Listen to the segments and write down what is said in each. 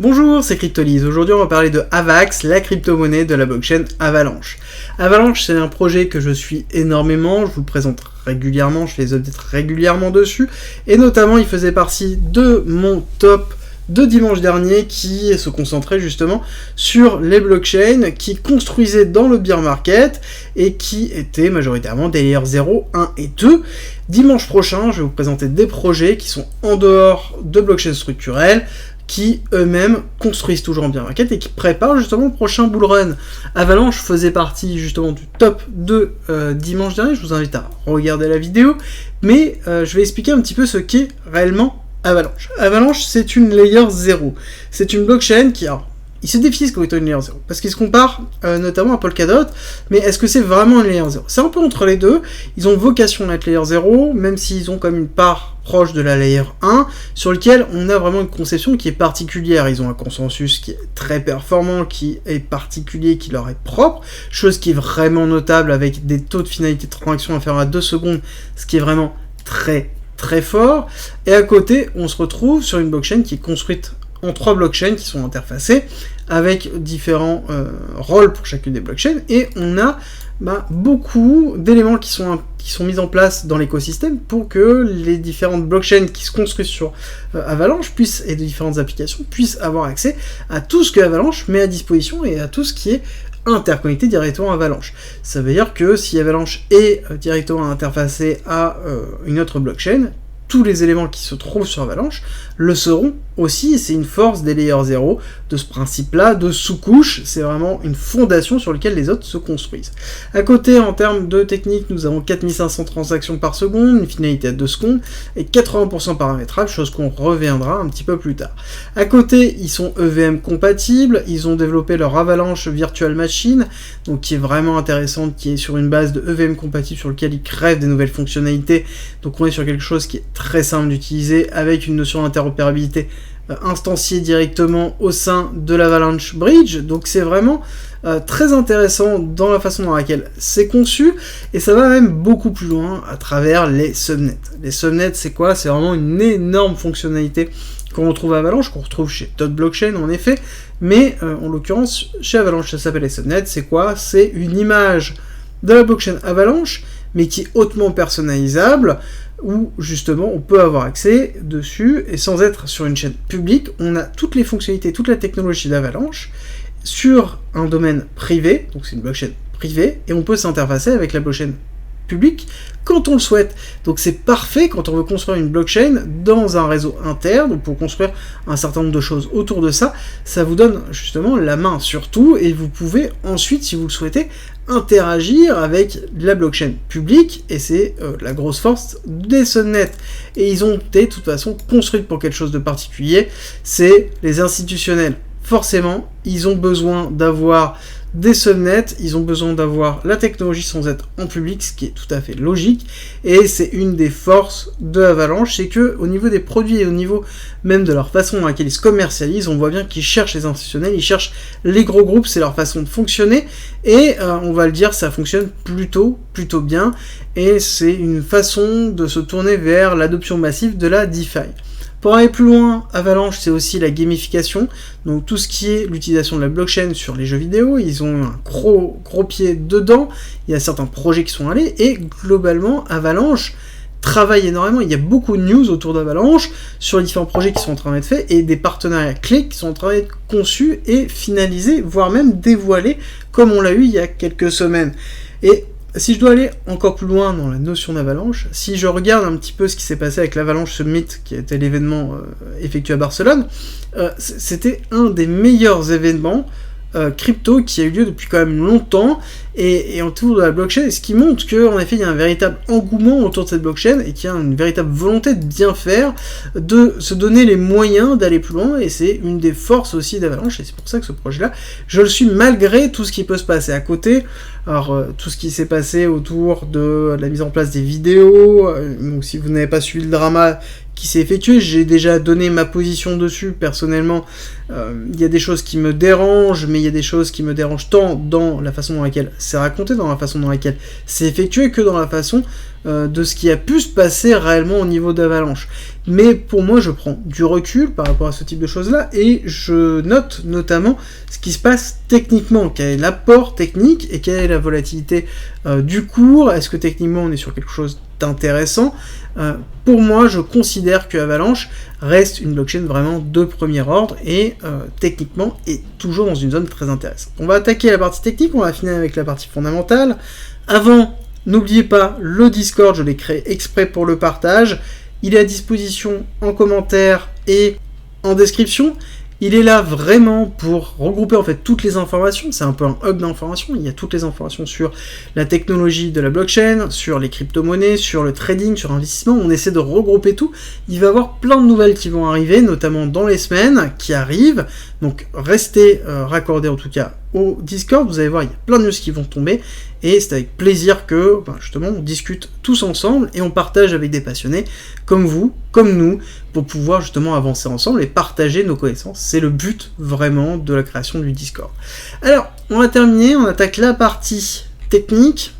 Bonjour, c'est Cryptolyse. Aujourd'hui, on va parler de AVAX, la crypto-monnaie de la blockchain Avalanche. Avalanche, c'est un projet que je suis énormément, je vous le présente régulièrement, je les update régulièrement dessus, et notamment, il faisait partie de mon top de dimanche dernier qui se concentrait justement sur les blockchains qui construisaient dans le bear market et qui étaient majoritairement des layers 0, 1 et 2. Dimanche prochain, je vais vous présenter des projets qui sont en dehors de blockchain structurelles, qui eux-mêmes construisent toujours en bear market et qui préparent justement le prochain bull run. Avalanche faisait partie justement du top de dimanche dernier, je vous invite à regarder la vidéo, mais je vais expliquer un petit peu ce qu'est réellement Avalanche. Avalanche, c'est une layer 0. C'est une blockchain qui, alors, ils se définissent comme étant une layer 0, parce qu'ils se comparent notamment à Polkadot, mais est-ce que c'est vraiment une layer 0 ? C'est un peu entre les deux, ils ont vocation à être layer 0, même s'ils ont comme une part proche de la layer 1, sur lequel on a vraiment une conception qui est particulière. Ils ont un consensus qui est très performant, qui est particulier, qui leur est propre, chose qui est vraiment notable avec des taux de finalité de transaction inférieurs à 2 secondes, ce qui est vraiment très fort, et à côté, on se retrouve sur une blockchain qui est construite en 3 blockchains qui sont interfacées, avec différents rôles pour chacune des blockchains, et on a beaucoup d'éléments qui sont mis en place dans l'écosystème pour que les différentes blockchains qui se construisent sur Avalanche et de différentes applications puissent avoir accès à tout ce que Avalanche met à disposition et à tout ce qui est interconnecté directement à Avalanche. Ça veut dire que si Avalanche est directement interfacé à une autre blockchain, tous les éléments qui se trouvent sur Avalanche le seront aussi, et c'est une force des layers 0, de ce principe-là, de sous-couche, c'est vraiment une fondation sur laquelle les autres se construisent. À côté, en termes de technique, nous avons 4500 transactions par seconde, une finalité à 2 secondes, et 80% paramétrable, chose qu'on reviendra un petit peu plus tard. À côté, ils sont EVM compatibles, ils ont développé leur Avalanche Virtual Machine, donc qui est vraiment intéressante, qui est sur une base de EVM compatible sur lequel ils crèvent des nouvelles fonctionnalités, donc on est sur quelque chose qui est très simple d'utiliser, avec une notion d'interopérabilité instanciée directement au sein de l'Avalanche Bridge, donc c'est vraiment très intéressant dans la façon dans laquelle c'est conçu, et ça va même beaucoup plus loin à travers les subnets. Les subnets, c'est quoi ? C'est vraiment une énorme fonctionnalité qu'on retrouve à Avalanche, qu'on retrouve chez d'autres blockchains en effet, mais en l'occurrence chez Avalanche ça s'appelle les subnets. C'est quoi ? C'est une image de la blockchain Avalanche, mais qui est hautement personnalisable, où justement on peut avoir accès dessus, et sans être sur une chaîne publique, on a toutes les fonctionnalités, toute la technologie d'Avalanche sur un domaine privé, donc c'est une blockchain privée, et on peut s'interfacer avec la blockchain public quand on le souhaite. Donc c'est parfait quand on veut construire une blockchain dans un réseau interne, donc pour construire un certain nombre de choses autour de ça, ça vous donne justement la main sur tout, et vous pouvez ensuite, si vous le souhaitez, interagir avec la blockchain publique, et c'est la grosse force des subnets. Et ils ont été de toute façon construits pour quelque chose de particulier, c'est les institutionnels. Forcément, ils ont besoin d'avoir des subnets, ils ont besoin d'avoir la technologie sans être en public, ce qui est tout à fait logique, et c'est une des forces de Avalanche, c'est que au niveau des produits et au niveau même de leur façon dans laquelle ils se commercialisent, on voit bien qu'ils cherchent les institutionnels, ils cherchent les gros groupes, c'est leur façon de fonctionner, et on va le dire, ça fonctionne plutôt bien, et c'est une façon de se tourner vers l'adoption massive de la DeFi. Pour aller plus loin, Avalanche, c'est aussi la gamification, donc tout ce qui est l'utilisation de la blockchain sur les jeux vidéo, ils ont un gros pied dedans, il y a certains projets qui sont allés, et globalement, Avalanche travaille énormément, il y a beaucoup de news autour d'Avalanche, sur les différents projets qui sont en train d'être faits, et des partenariats clés qui sont en train d'être conçus et finalisés, voire même dévoilés, comme on l'a eu il y a quelques semaines. Et si je dois aller encore plus loin dans la notion d'Avalanche, si je regarde un petit peu ce qui s'est passé avec l'Avalanche Summit, qui était l'événement effectué à Barcelone, c'était un des meilleurs événements crypto qui a eu lieu depuis quand même longtemps, et autour de la blockchain, ce qui montre qu'en effet il y a un véritable engouement autour de cette blockchain, et qu'il y a une véritable volonté de bien faire, de se donner les moyens d'aller plus loin, et c'est une des forces aussi d'Avalanche, et c'est pour ça que ce projet-là, je le suis malgré tout ce qui peut se passer à côté. Alors tout ce qui s'est passé autour de la mise en place des vidéos, donc si vous n'avez pas suivi le drama qui s'est effectué, j'ai déjà donné ma position dessus, personnellement, il y a des choses qui me dérangent, mais il y a des choses qui me dérangent tant dans la façon dans laquelle c'est raconté, dans la façon dans laquelle c'est effectué, que dans la façon de ce qui a pu se passer réellement au niveau d'Avalanche. Mais pour moi, je prends du recul par rapport à ce type de choses-là, et je note notamment ce qui se passe techniquement, quel est l'apport technique, et quelle est la volatilité du cours, est-ce que techniquement on est sur quelque chose d'intéressant. Pour moi, je considère que Avalanche reste une blockchain vraiment de premier ordre, et techniquement est toujours dans une zone très intéressante. On va attaquer la partie technique, on va finir avec la partie fondamentale. Avant, n'oubliez pas, le Discord, je l'ai créé exprès pour le partage. Il est à disposition en commentaire et en description. Il est là vraiment pour regrouper en fait toutes les informations. C'est un peu un hub d'informations. Il y a toutes les informations sur la technologie de la blockchain, sur les crypto-monnaies, sur le trading, sur l'investissement. On essaie de regrouper tout. Il va y avoir plein de nouvelles qui vont arriver, notamment dans les semaines qui arrivent. Donc restez raccordés en tout cas au Discord. Vous allez voir, il y a plein de news qui vont tomber. Et c'est avec plaisir que, justement, on discute tous ensemble et on partage avec des passionnés comme vous, comme nous, pour pouvoir justement avancer ensemble et partager nos connaissances. C'est le but vraiment de la création du Discord. Alors, on va terminer, on attaque la partie technique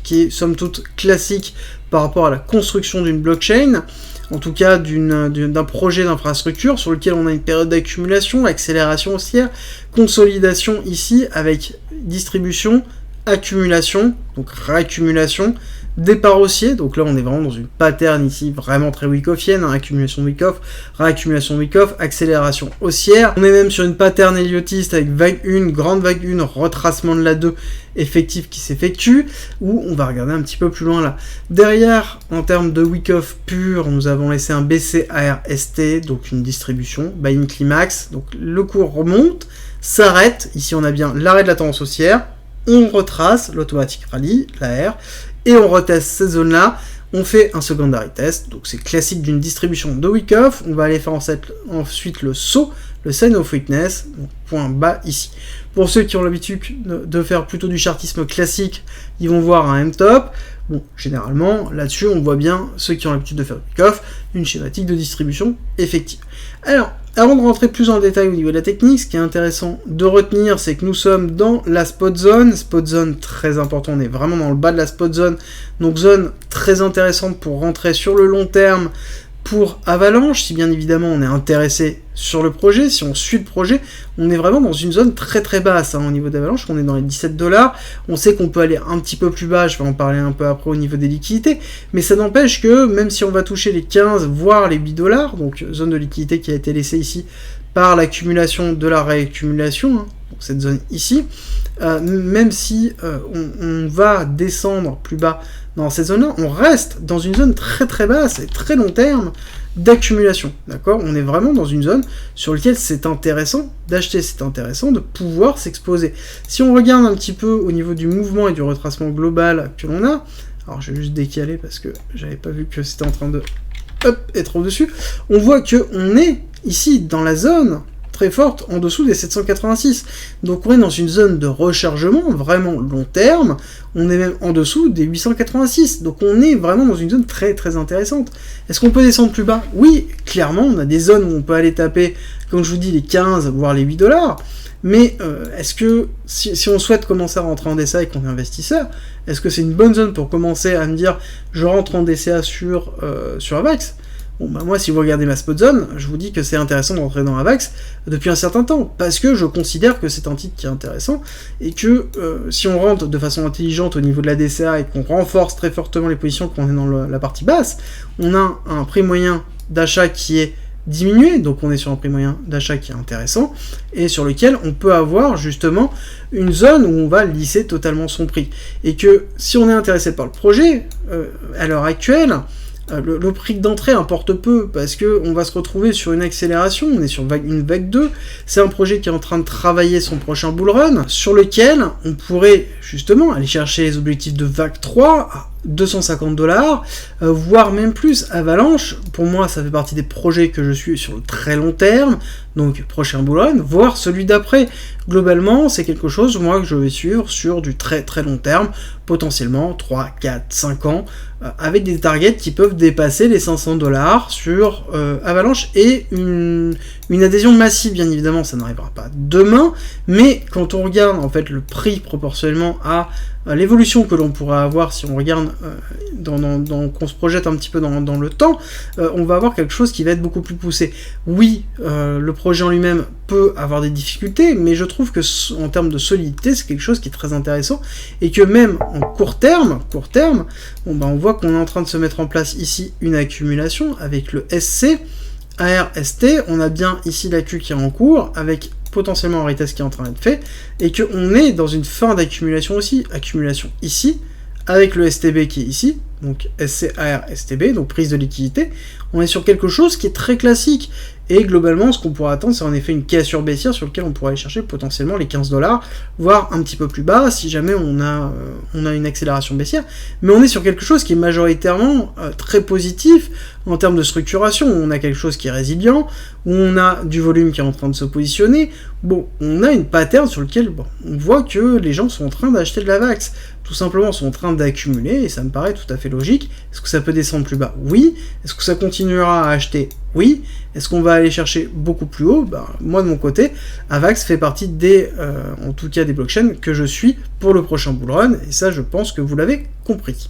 qui est somme toute classique par rapport à la construction d'une blockchain, en tout cas d'un projet d'infrastructure sur lequel on a une période d'accumulation, accélération haussière, consolidation ici avec distribution, accumulation, donc réaccumulation, départ haussier, donc là on est vraiment dans une pattern ici vraiment très Wyckofienne, accumulation Wyckoff, réaccumulation Wyckoff, accélération haussière. On est même sur une pattern héliotiste avec vague 1, grande vague 1, retracement de la 2 effectif qui s'effectue, où on va regarder un petit peu plus loin là. Derrière, en termes de Wyckoff pur, nous avons laissé un BCARST, donc une distribution, buy-in climax, donc le cours remonte, s'arrête, ici on a bien l'arrêt de la tendance haussière, on retrace l'automatic rally, l'AR, et on reteste cette zone-là, on fait un secondary test, donc c'est classique d'une distribution de Wyckoff, on va aller faire ensuite le saut, le sign of weakness, donc point bas ici. Pour ceux qui ont l'habitude de faire plutôt du chartisme classique, ils vont voir un M-top. Bon, généralement, là-dessus, on voit bien, ceux qui ont l'habitude de faire du Wyckoff, une schématique de distribution effective. Alors, avant de rentrer plus en détail au niveau de la technique, ce qui est intéressant de retenir, c'est que nous sommes dans la spot zone très important, on est vraiment dans le bas de la spot zone, donc zone très intéressante pour rentrer sur le long terme pour Avalanche, si bien évidemment on est intéressé sur le projet, si on suit le projet, on est vraiment dans une zone très très basse au niveau d'Avalanche, on est dans les 17$, on sait qu'on peut aller un petit peu plus bas, je vais en parler un peu après au niveau des liquidités, mais ça n'empêche que même si on va toucher les 15 voire les 8$, donc zone de liquidité qui a été laissée ici par l'accumulation de la réaccumulation, donc cette zone ici, même si on va descendre plus bas dans cette zone-là, on reste dans une zone très très basse et très long terme d'accumulation, d'accord? On est vraiment dans une zone sur laquelle c'est intéressant d'acheter, c'est intéressant de pouvoir s'exposer. Si on regarde un petit peu au niveau du mouvement et du retracement global que l'on a, alors je vais juste décaler parce que j'avais pas vu que c'était en train de être au-dessus, on voit que on est ici dans la zone très forte en dessous des 786. Donc on est dans une zone de rechargement vraiment long terme, on est même en dessous des 886. Donc on est vraiment dans une zone très très intéressante. Est-ce qu'on peut descendre plus bas? Oui, clairement, on a des zones où on peut aller taper, comme je vous dis, les 15 voire les 8$. Mais est-ce que si on souhaite commencer à rentrer en DCA et qu'on est investisseur, est-ce que c'est une bonne zone pour commencer à me dire je rentre en DCA sur Avax? Bon, moi, si vous regardez ma spot zone, je vous dis que c'est intéressant de rentrer dans Avax depuis un certain temps, parce que je considère que c'est un titre qui est intéressant, et que si on rentre de façon intelligente au niveau de la DCA et qu'on renforce très fortement les positions qu'on est dans la partie basse, on a un prix moyen d'achat qui est diminué, donc on est sur un prix moyen d'achat qui est intéressant, et sur lequel on peut avoir justement une zone où on va lisser totalement son prix. Et que si on est intéressé par le projet, à l'heure actuelle, le prix d'entrée importe peu, parce que on va se retrouver sur une accélération, on est sur une vague 2, c'est un projet qui est en train de travailler son prochain bull run, sur lequel on pourrait justement aller chercher les objectifs de vague 3 à 250$, voire même plus. Avalanche, pour moi, ça fait partie des projets que je suis sur le très long terme, donc prochain bull run, voire celui d'après. Globalement, c'est quelque chose, moi, que je vais suivre sur du très très long terme, potentiellement 3, 4, 5 ans, avec des targets qui peuvent dépasser les 500$ sur Avalanche, et une Une adhésion massive, bien évidemment, ça n'arrivera pas demain, mais quand on regarde en fait le prix proportionnellement à l'évolution que l'on pourra avoir si on regarde qu'on se projette un petit peu dans le temps, on va avoir quelque chose qui va être beaucoup plus poussé. Oui, le projet en lui-même peut avoir des difficultés, mais je trouve que en termes de solidité, c'est quelque chose qui est très intéressant et que même en court terme, on voit qu'on est en train de se mettre en place ici une accumulation avec le SC. ARST, on a bien ici la Q qui est en cours, avec potentiellement un retest qui est en train d'être fait, et qu'on est dans une fin d'accumulation aussi, accumulation ici, avec le STB qui est ici, donc SCAR STB, donc prise de liquidité, on est sur quelque chose qui est très classique, et globalement ce qu'on pourra attendre c'est en effet une cassure baissière sur laquelle on pourra aller chercher potentiellement les 15$, voire un petit peu plus bas si jamais on a une accélération baissière, mais on est sur quelque chose qui est majoritairement très positif en termes de structuration, où on a quelque chose qui est résilient, où on a du volume qui est en train de se positionner, bon, on a une pattern sur lequel on voit que les gens sont en train d'acheter de la VAX, tout simplement sont en train d'accumuler, et ça me paraît tout à fait logique. Est-ce que ça peut descendre plus bas? Oui. Est-ce que ça continuera à acheter? Oui. Est-ce qu'on va aller chercher beaucoup plus haut? Moi de mon côté, AVAX fait partie en tout cas des blockchains que je suis pour le prochain bullrun, et ça je pense que vous l'avez compris.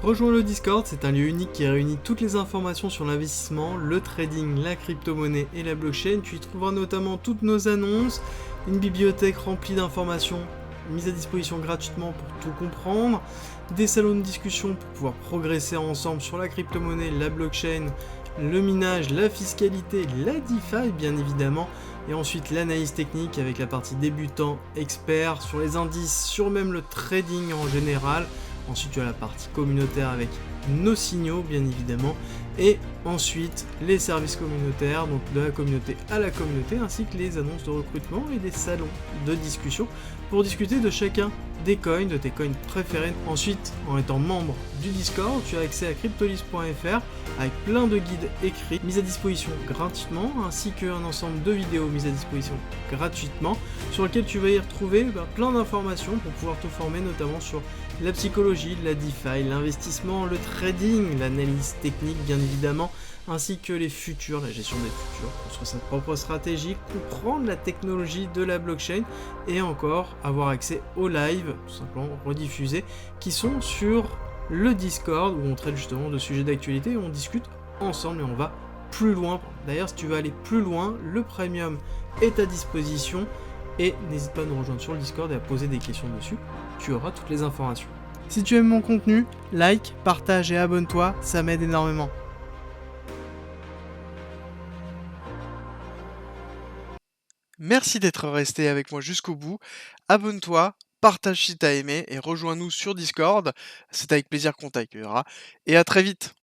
Rejoins le Discord, c'est un lieu unique qui réunit toutes les informations sur l'investissement, le trading, la crypto-monnaie et la blockchain. Tu y trouveras notamment toutes nos annonces, une bibliothèque remplie d'informations mises à disposition gratuitement pour tout comprendre, des salons de discussion pour pouvoir progresser ensemble sur la crypto-monnaie, la blockchain, le minage, la fiscalité, la DeFi bien évidemment, et ensuite l'analyse technique avec la partie débutant, expert, sur les indices, sur même le trading en général. Ensuite, tu as la partie communautaire avec nos signaux, bien évidemment. Et ensuite, les services communautaires, donc de la communauté à la communauté, ainsi que les annonces de recrutement et des salons de discussion pour discuter de chacun des coins, de tes coins préférés. Ensuite, en étant membre du Discord, tu as accès à cryptolist.fr avec plein de guides écrits mis à disposition gratuitement, ainsi qu'un ensemble de vidéos mises à disposition gratuitement, sur lesquelles tu vas y retrouver plein d'informations pour pouvoir te former notamment sur la psychologie, la DeFi, l'investissement, le trading, l'analyse technique bien évidemment, ainsi que les futurs, la gestion des futurs, construire sa propre stratégie, comprendre la technologie de la blockchain et encore avoir accès aux lives, tout simplement rediffusés, qui sont sur le Discord où on traite justement de sujets d'actualité et on discute ensemble et on va plus loin. D'ailleurs, si tu veux aller plus loin, le premium est à disposition et n'hésite pas à nous rejoindre sur le Discord et à poser des questions dessus, tu auras toutes les informations. Si tu aimes mon contenu, like, partage et abonne-toi, ça m'aide énormément. Merci d'être resté avec moi jusqu'au bout. Abonne-toi, partage si t'as aimé et rejoins-nous sur Discord. C'est avec plaisir qu'on t'accueillera. Et à très vite.